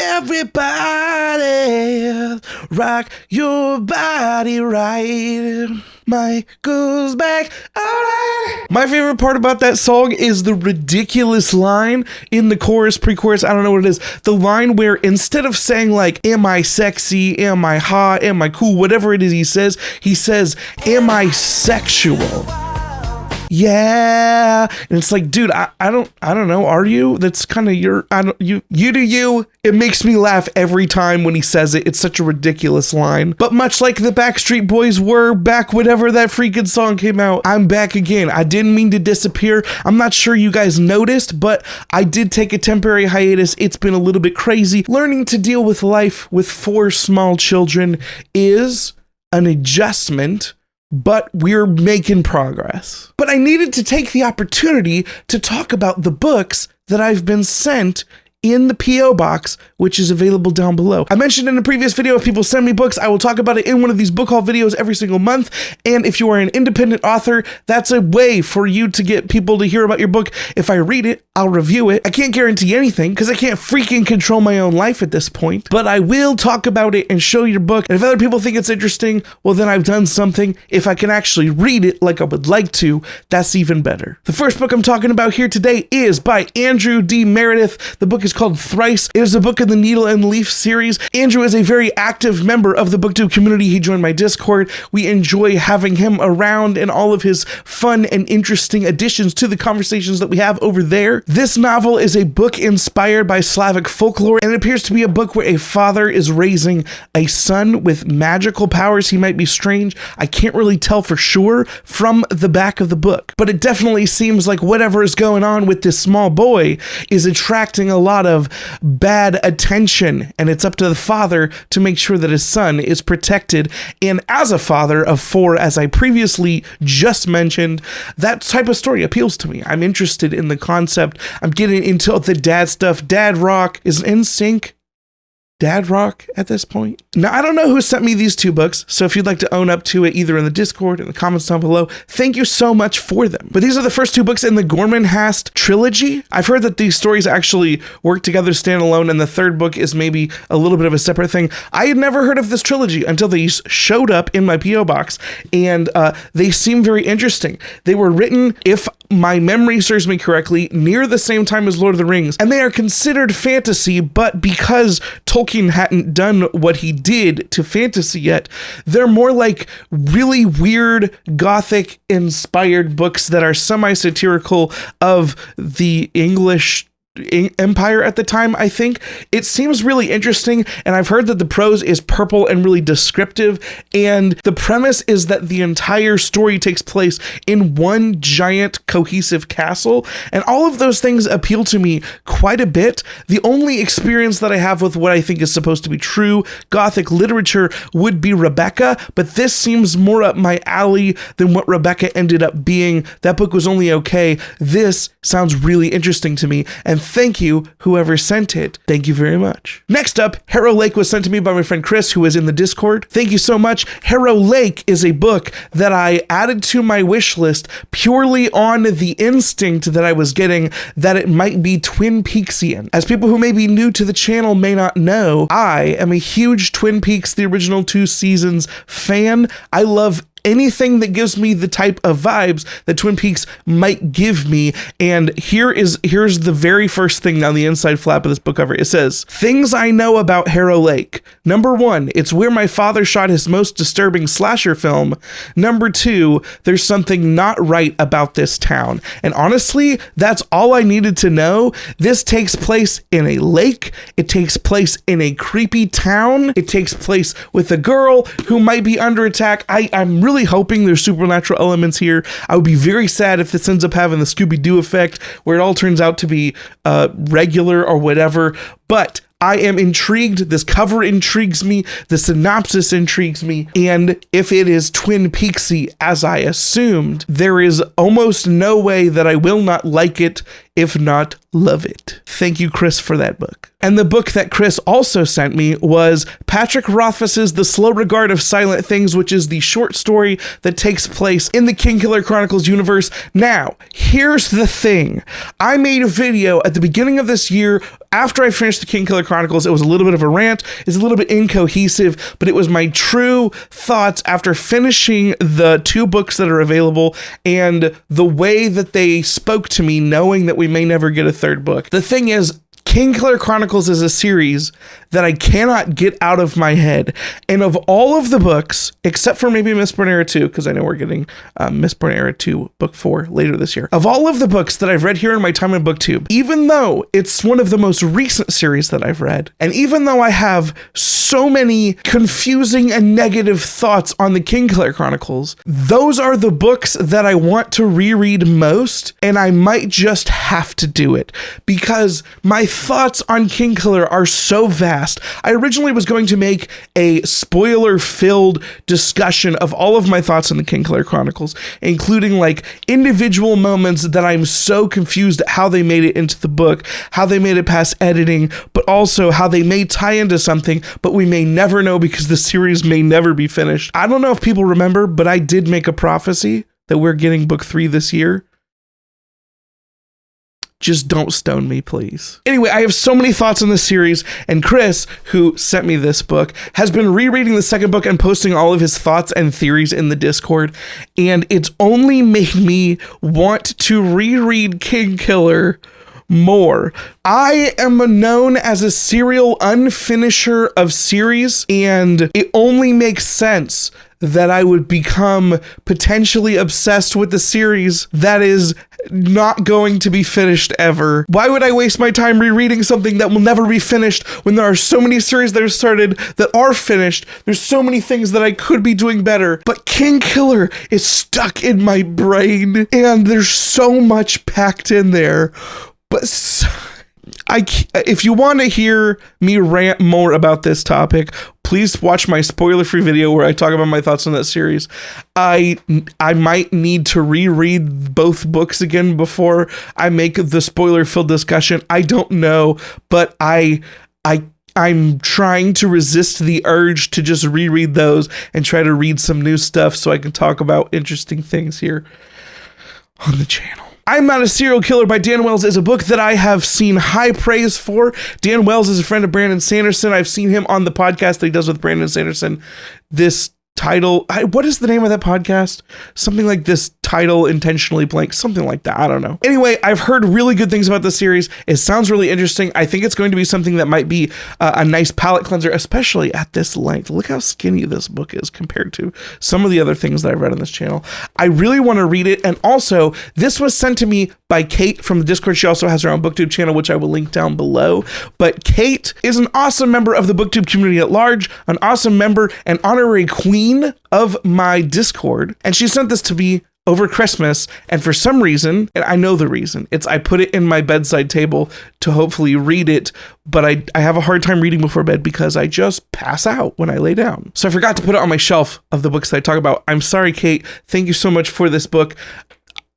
Everybody, rock your body right. Michael's back. All right. My favorite part about that song is the ridiculous line in the chorus, pre-chorus, I don't know what it is. The line where instead of saying like, am I sexy? Am I hot? Am I cool? Whatever it is he says, am I sexual? Yeah. And it's like, dude, I don't know. Are you? That's kind of you do you. It makes me laugh every time when he says it. It's such a ridiculous line. But much like the Backstreet Boys were back whenever that freaking song came out, I'm back again. I didn't mean to disappear. I'm not sure you guys noticed, but I did take a temporary hiatus. It's been a little bit crazy. Learning to deal with life with 4 small children is an adjustment, but we're making progress. But I needed to take the opportunity to talk about the books that I've been sent in the P.O. box, which is available down below. I mentioned in a previous video, if people send me books, I will talk about it in one of these book haul videos every single month. And if you are an independent author, that's a way for you to get people to hear about your book. If I read it, I'll review it. I can't guarantee anything because I can't freaking control my own life at this point, but I will talk about it and show your book. And if other people think it's interesting, well, then I've done something. If I can actually read it like I would like to, that's even better. The first book I'm talking about here today is by Andrew D. Meredith. The book is called Thrice. It is a book in the Needle and Leaf series. Andrew is a very active member of the BookTube community. He joined my Discord. We enjoy having him around and all of his fun and interesting additions to the conversations that we have over there. This novel is a book inspired by Slavic folklore, and it appears to be a book where a father is raising a son with magical powers. He might be strange. I can't really tell for sure from the back of the book, but it definitely seems like whatever is going on with this small boy is attracting a lot of bad attention, and it's up to the father to make sure that his son is protected. And as a father of 4, as I previously just mentioned, that type of story appeals to me. I'm interested in the concept. I'm getting into the dad stuff. Dad rock is in sync. Dad rock at this point. Now, I don't know who sent me these 2 books, so if you'd like to own up to it either in the Discord, in the comments down below, thank you so much for them. But these are the first 2 books in the Gorman Hast trilogy. I've heard that these stories actually work together standalone, and the 3rd book is maybe a little bit of a separate thing. I had never heard of this trilogy until these showed up in my P.O. box, and they seem very interesting. They were written, if my memory serves me correctly, near the same time as Lord of the Rings, and they are considered fantasy, but because Tolkien hadn't done what he did to fantasy yet, they're more like really weird gothic inspired books that are semi-satirical of the English Empire at the time. I think it seems really interesting, and I've heard that the prose is purple and really descriptive, and the premise is that the entire story takes place in one giant cohesive castle, and all of those things appeal to me quite a bit. The only experience that I have with what I think is supposed to be true gothic literature would be Rebecca, but this seems more up my alley than what Rebecca ended up being. That book was only okay. This sounds really interesting to me, and thank you, whoever sent it. Thank you very much. Next up, Harrow Lake was sent to me by my friend Chris, who is in the Discord. Thank you so much. Harrow Lake is a book that I added to my wish list purely on the instinct that I was getting that it might be Twin Peaksian. As people who may be new to the channel may not know, I am a huge Twin Peaks, the original 2 seasons fan. I love anything that gives me the type of vibes that Twin Peaks might give me. And here's the very first thing on the inside flap of this book cover. It says, things I know about Harrow Lake. Number 1, it's where my father shot his most disturbing slasher film. Number 2, there's something not right about this town. And honestly, that's all I needed to know. This takes place in a lake. It takes place in a creepy town. It takes place with a girl who might be under attack. I'm really hoping there's supernatural elements here. I would be very sad if this ends up having the Scooby-Doo effect where it all turns out to be regular or whatever, but I am intrigued. This cover intrigues me. The synopsis intrigues me. And if it is Twin Peaksy, as I assumed, there is almost no way that I will not like it if not love it. Thank you, Chris, for that book. And the book that Chris also sent me was Patrick Rothfuss's The Slow Regard of Silent Things, which is the short story that takes place in the Kingkiller Chronicles universe. Now, here's the thing. I made a video at the beginning of this year after I finished the Kingkiller Chronicles. It was a little bit of a rant. It's a little bit incohesive, but it was my true thoughts after finishing the 2 books that are available and the way that they spoke to me, knowing that we may never get a 3rd book. The thing is, Kingkiller Chronicles is a series that I cannot get out of my head. And of all of the books, except for maybe Mistborn Era 2, because I know we're getting Mistborn Era 2 book 4 later this year. Of all of the books that I've read here in my time in BookTube, even though it's one of the most recent series that I've read, and even though I have so many confusing and negative thoughts on the Kingkiller Chronicles, those are the books that I want to reread most, and I might just have to do it because my thoughts on Kingkiller are so vast. I originally was going to make a spoiler-filled discussion of all of my thoughts on the Kingkiller Chronicles, including like individual moments that I'm so confused at how they made it into the book, how they made it past editing, but also how they may tie into something, but we may never know because the series may never be finished. I don't know if people remember, but I did make a prophecy that we're getting book 3 this year. Just don't stone me, please. Anyway, I have so many thoughts on this series, and Chris, who sent me this book, has been rereading the 2nd book and posting all of his thoughts and theories in the Discord, and it's only made me want to reread Kingkiller more. I am known as a serial unfinisher of series, and it only makes sense that I would become potentially obsessed with the series that is not going to be finished ever. Why would I waste my time rereading something that will never be finished when there are so many series that are started that are finished? There's so many things that I could be doing better, but Kingkiller is stuck in my brain and there's so much packed in there. But if you want to hear me rant more about this topic, please watch my spoiler-free video where I talk about my thoughts on that series. I might need to reread both books again before I make the spoiler-filled discussion. I don't know, but I'm trying to resist the urge to just reread those and try to read some new stuff so I can talk about interesting things here on the channel. I'm Not a Serial Killer by Dan Wells is a book that I have seen high praise for. Dan Wells is a friend of Brandon Sanderson. I've seen him on the podcast that he does with Brandon Sanderson. This title, what is the name of that podcast? Something like This Title Intentionally Blank, something like that. I don't know. Anyway, I've heard really good things about the series. It sounds really interesting. I think it's going to be something that might be a nice palate cleanser, especially at this length. Look how skinny this book is compared to some of the other things that I've read on this channel. I really want to read it. And also, this was sent to me by Kate from the Discord. She also has her own BookTube channel, which I will link down below. But Kate is an awesome member of the BookTube community at large, an awesome member and honorary queen of my Discord. And she sent this to me over Christmas, and for some reason, and I know the reason, I put it in my bedside table to hopefully read it, but I have a hard time reading before bed because I just pass out when I lay down. So I forgot to put it on my shelf of the books that I talk about. I'm sorry, Kate. Thank you so much for this book.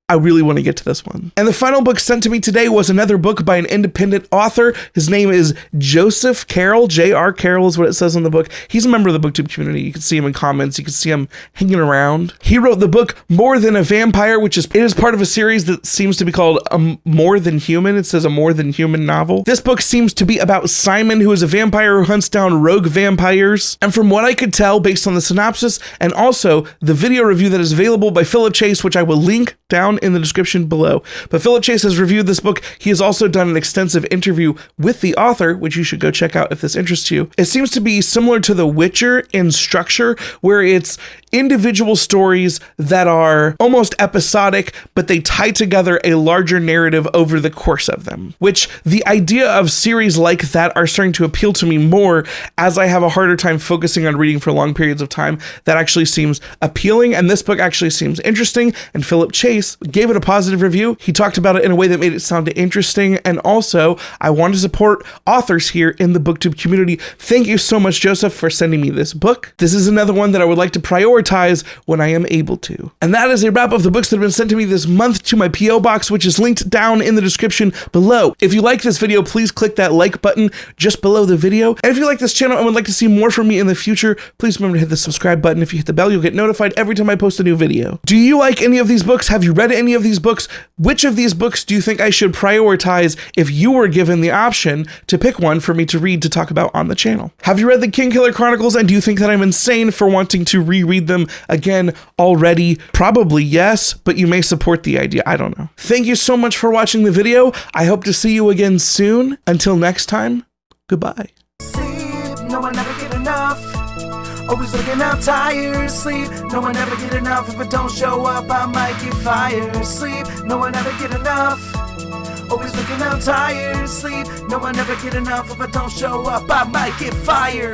I really want to get to this one. And the final book sent to me today was another book by an independent author. His name is Joseph Carroll. J.R. Carroll is what it says on the book. He's a member of the BookTube community. You can see him in comments. You can see him hanging around. He wrote the book More Than a Vampire, which is part of a series that seems to be called More Than Human. It says a More Than Human novel. This book seems to be about Simon, who is a vampire who hunts down rogue vampires. And from what I could tell, based on the synopsis and also the video review that is available by Philip Chase, which I will link down in the description below. But Philip Chase has reviewed this book. He has also done an extensive interview with the author, which you should go check out if this interests you. It seems to be similar to The Witcher in structure, where it's individual stories that are almost episodic, but they tie together a larger narrative over the course of them, which the idea of series like that are starting to appeal to me more as I have a harder time focusing on reading for long periods of time. That actually seems appealing, and this book actually seems interesting, and Philip Chase gave it a positive review. He talked about it in a way that made it sound interesting. And also, I want to support authors here in the BookTube community. Thank you so much, Joseph, for sending me this book. This is another one that I would like to prioritize when I am able to. And that is a wrap of the books that have been sent to me this month to my P.O. box, which is linked down in the description below. If you like this video, please click that like button just below the video. And if you like this channel and would like to see more from me in the future, please remember to hit the subscribe button. If you hit the bell, you'll get notified every time I post a new video. Do you like any of these books? Have you read any of these books? Which of these books do you think I should prioritize if you were given the option to pick one for me to read to talk about on the channel? Have you read the Kingkiller Chronicles, and do you think that I'm insane for wanting to reread them again already? Probably yes, but you may support the idea. I don't know. Thank you so much for watching the video. I hope to see you again soon. Until next time, goodbye. No one ever get enough. Always looking out tired. Sleep. No one ever get enough. If I don't show up, I might get fired. Sleep. No one ever get enough. Always looking out tired. Sleep. No one ever get enough. If I don't show up, I might get fired.